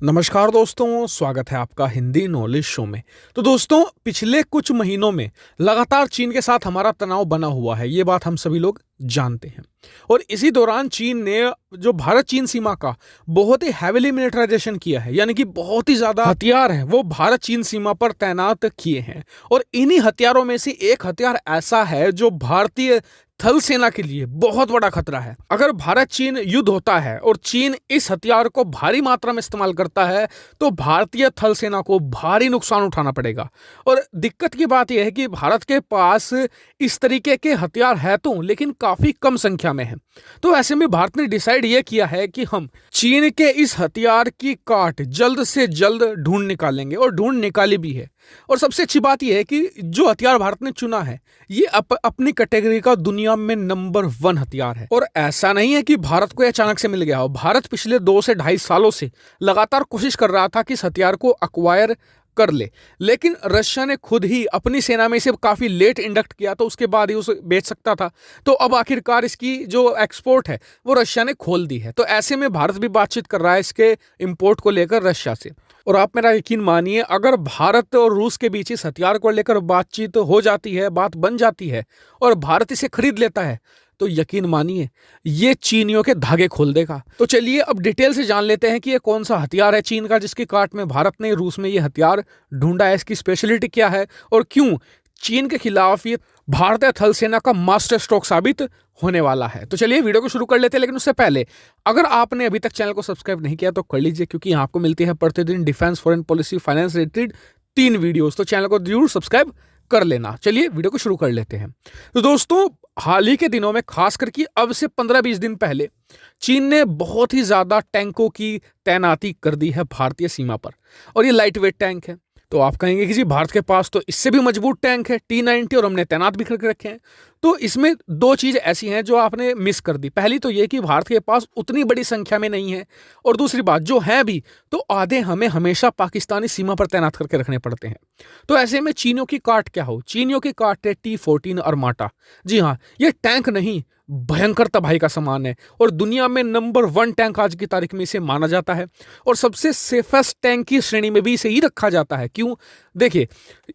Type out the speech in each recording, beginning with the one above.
नमस्कार दोस्तों, स्वागत है आपका हिंदी नॉलेज शो में। तो दोस्तों, पिछले कुछ महीनों में लगातार चीन के साथ हमारा तनाव बना हुआ है, ये बात हम सभी लोग जानते हैं। और इसी दौरान चीन ने जो भारत चीन सीमा का बहुत ही हैविली मिलिटराइजेशन किया है, यानी कि बहुत ही ज्यादा हथियार है वो भारत चीन सीमा पर तैनात किए हैं। और इन्हीं हथियारों में से एक हथियार ऐसा है जो भारतीय थल सेना के लिए बहुत बड़ा खतरा है। अगर भारत चीन युद्ध होता है और चीन इस हथियार को भारी मात्रा में इस्तेमाल करता है तो भारतीय थल सेना को भारी नुकसान उठाना पड़ेगा। और दिक्कत की बात यह है कि भारत के पास इस तरीके के हथियार है तो, लेकिन काफी कम संख्या में है। तो ऐसे में भारत ने डिसाइड यह किया है कि हम चीन के इस हथियार की काट जल्द से जल्द ढूंढ निकालेंगे, और ढूंढ निकाली भी है। और सबसे अच्छी बात यह है कि जो हथियार भारत ने चुना है ये अपनी कैटेगरी का दुनिया में नंबर 1 हथियार है। और ऐसा नहीं है कि भारत को अचानक से मिल गया हो। भारत पिछले 2 से 2.5 सालों से लगातार कोशिश कर रहा था कि इस हथियार को अक्वायर कर ले, लेकिन रशिया ने खुद ही अपनी सेना में इसे काफी लेट इंडक्ट किया, तो उसके बाद ही उसे बेच सकता था। तो अब आखिरकार इसकी जो एक्सपोर्ट है वो रशिया ने खोल दी है। तो ऐसे में भारत भी बातचीत कर रहा है इसके इंपोर्ट को लेकर रशिया से। और आप मेरा यकीन मानिए, अगर भारत और रूस के बीच इस हथियार को लेकर बातचीत हो जाती है, बात बन जाती है और भारत इसे खरीद लेता है, तो यकीन मानिए ये चीनियों के धागे खोल देगा। तो चलिए अब डिटेल से जान लेते हैं कि ये कौन सा हथियार है चीन का जिसकी काट में भारत ने रूस में ये हथियार ढूंढा है, इसकी स्पेशलिटी क्या है और क्यों चीन के खिलाफ ये भारतीय थल सेना का मास्टर स्ट्रोक साबित होने वाला है। तो चलिए वीडियो को शुरू कर लेते हैं, लेकिन उससे पहले अगर आपने अभी तक चैनल को सब्सक्राइब नहीं किया तो कर लीजिए, क्योंकि यहाँ आपको मिलती है प्रतिदिन defence, foreign policy, finance related 3 videos. तो चैनल को जरूर सब्सक्राइब कर लेना। चलिए वीडियो को शुरू कर लेते हैं। तो दोस्तों, हाल ही के दिनों में, खास करके अब से 15-20 दिन पहले, चीन ने बहुत ही ज्यादा टैंकों की तैनाती कर दी है भारतीय सीमा पर। और ये लाइट वेट टैंक है। तो आप कहेंगे कि जी भारत के पास तो इससे भी मजबूत टैंक है T-90 और हमने तैनात भी करके रखे हैं। तो इसमें 2 चीज ऐसी हैं जो आपने मिस कर दी। पहली तो ये कि भारत के पास उतनी बड़ी संख्या में नहीं है, और दूसरी बात जो है भी तो आधे हमें हमेशा पाकिस्तानी सीमा पर तैनात करके रखने पड़ते हैं। तो ऐसे में चीनियों की काट क्या हो? चीनियों की काट है T-14 अरमाटा। जी हाँ, ये टैंक नहीं, भयंकर तबाही का सामान है, और दुनिया में नंबर 1 टैंक आज की तारीख में इसे माना जाता है। और सबसे सेफेस्ट टैंक की श्रेणी में भी इसे ही रखा जाता है। क्यों? देखिए,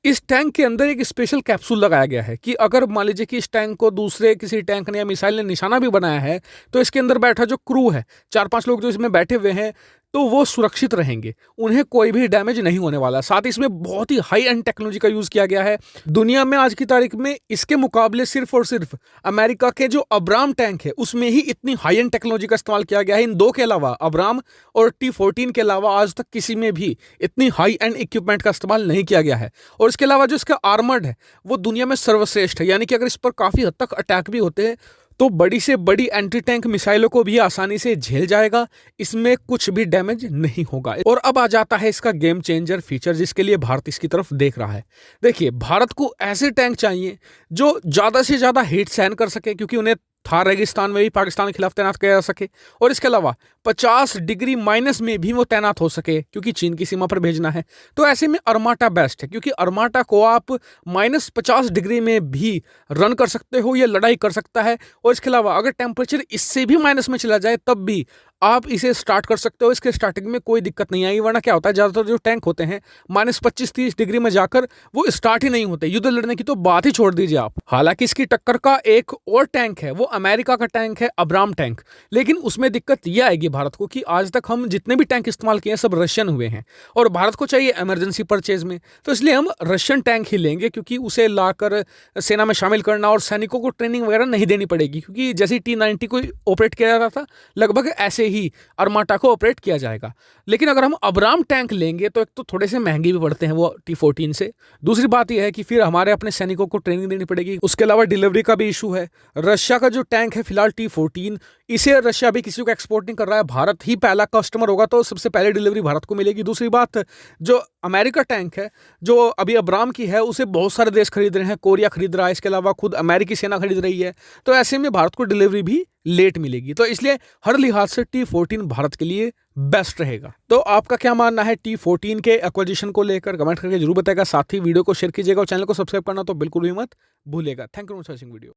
इस टैंक के अंदर एक स्पेशल कैप्सूल लगाया गया है कि अगर मान लीजिए कि इस टैंक को दूसरे किसी टैंक ने या मिसाइल ने निशाना भी बनाया है, तो इसके अंदर बैठा जो क्रू है, 4-5 लोग जो इसमें बैठे हुए हैं, तो वो सुरक्षित रहेंगे, उन्हें कोई भी डैमेज नहीं होने वाला। साथ ही इसमें बहुत ही हाई एंड टेक्नोलॉजी का यूज किया गया है। दुनिया में आज की तारीख में इसके मुकाबले सिर्फ और सिर्फ अमेरिका के जो अब्राम टैंक है उसमें ही इतनी हाई एंड टेक्नोलॉजी का इस्तेमाल किया गया है। इन 2 के अलावा, अब्राम और T-14 के अलावा, आज तक किसी में भी इतनी हाई एंड इक्विपमेंट का इस्तेमाल नहीं किया गया है। और इसके अलावा जो इसका आर्मर्ड है वो दुनिया में सर्वश्रेष्ठ है, यानी कि अगर इस पर काफी हद तक अटैक भी होते हैं तो बड़ी से बड़ी एंटी टैंक मिसाइलों को भी आसानी से झेल जाएगा, इसमें कुछ भी डैमेज नहीं होगा। और अब आ जाता है इसका गेम चेंजर फीचर जिसके लिए भारत इसकी तरफ देख रहा है। देखिए, भारत को ऐसे टैंक चाहिए जो ज्यादा से ज्यादा हीट सहन कर सके, क्योंकि उन्हें थार रेगिस्तान में भी पाकिस्तान के खिलाफ तैनात किया जा सके, और इसके अलावा 50 डिग्री माइनस में भी वो तैनात हो सके, क्योंकि चीन की सीमा पर भेजना है। तो ऐसे में अरमाटा बेस्ट है, क्योंकि अरमाटा को आप -50 डिग्री में भी रन कर सकते हो, ये लड़ाई कर सकता है। और इसके अलावा अगर टेम्परेचर इससे भी माइनस में चला जाए तब भी आप इसे स्टार्ट कर सकते हो। इसके स्टार्टिंग में कोई दिक्कत नहीं आएगी, वरना क्या होता है, ज्यादातर जो टैंक होते हैं -25-30 डिग्री में जाकर वो स्टार्ट ही नहीं होते। युद्ध लड़ने की तो बात ही छोड़ दीजिए आप। हालांकि इसकी टक्कर का एक और टैंक है, वो अमेरिका का टैंक है, अब्राम टैंक। लेकिन उसमें दिक्कत यह आएगी भारत को कि आज तक हम जितने भी टैंक इस्तेमाल किए हैं सब रशियन हुए हैं, और भारत को चाहिए इमरजेंसी परचेज में, तो इसलिए हम रशियन टैंक ही लेंगे, क्योंकि उसे लाकर सेना में शामिल करना और सैनिकों को ट्रेनिंग वगैरह नहीं देनी पड़ेगी। क्योंकि जैसे T-90 को ऑपरेट किया जाता था, लगभग ऐसे ही अरमाटा को ऑपरेट किया जाएगा। लेकिन अगर हम अब्राम टैंक लेंगे तो एक तो थोड़े से महंगे भी पड़ते हैं वो T-14 से। दूसरी बात यह है कि फिर हमारे अपने सैनिकों को ट्रेनिंग देनी पड़ेगी। उसके अलावा डिलीवरी का भी इशू है। रशिया का जो टैंक है फिलहाल T-14, इसे रशिया भी किसी को एक्सपोर्ट नहीं कर रहा है। भारत ही पहला कस्टमर होगा, तो सबसे पहले डिलीवरी भारत को मिलेगी। दूसरी बात, जो अमेरिका टैंक है जो अभी अब्राम की है, उसे बहुत सारे देश खरीद रहे हैं। कोरिया खरीद रहा है, इसके अलावा खुद अमेरिकी सेना खरीद रही है। तो ऐसे में भारत को डिलीवरी भी लेट मिलेगी। तो इसलिए हर लिहाज से T-14 भारत के लिए बेस्ट रहेगा। तो आपका क्या मानना है T-14 के एक्विजिशन को लेकर? कमेंट करके जरूर बताएगा। साथ ही वीडियो को शेयर कीजिएगा और चैनल को सब्सक्राइब करना तो बिल्कुल भी मत भूलिएगा। Thank you for watching video.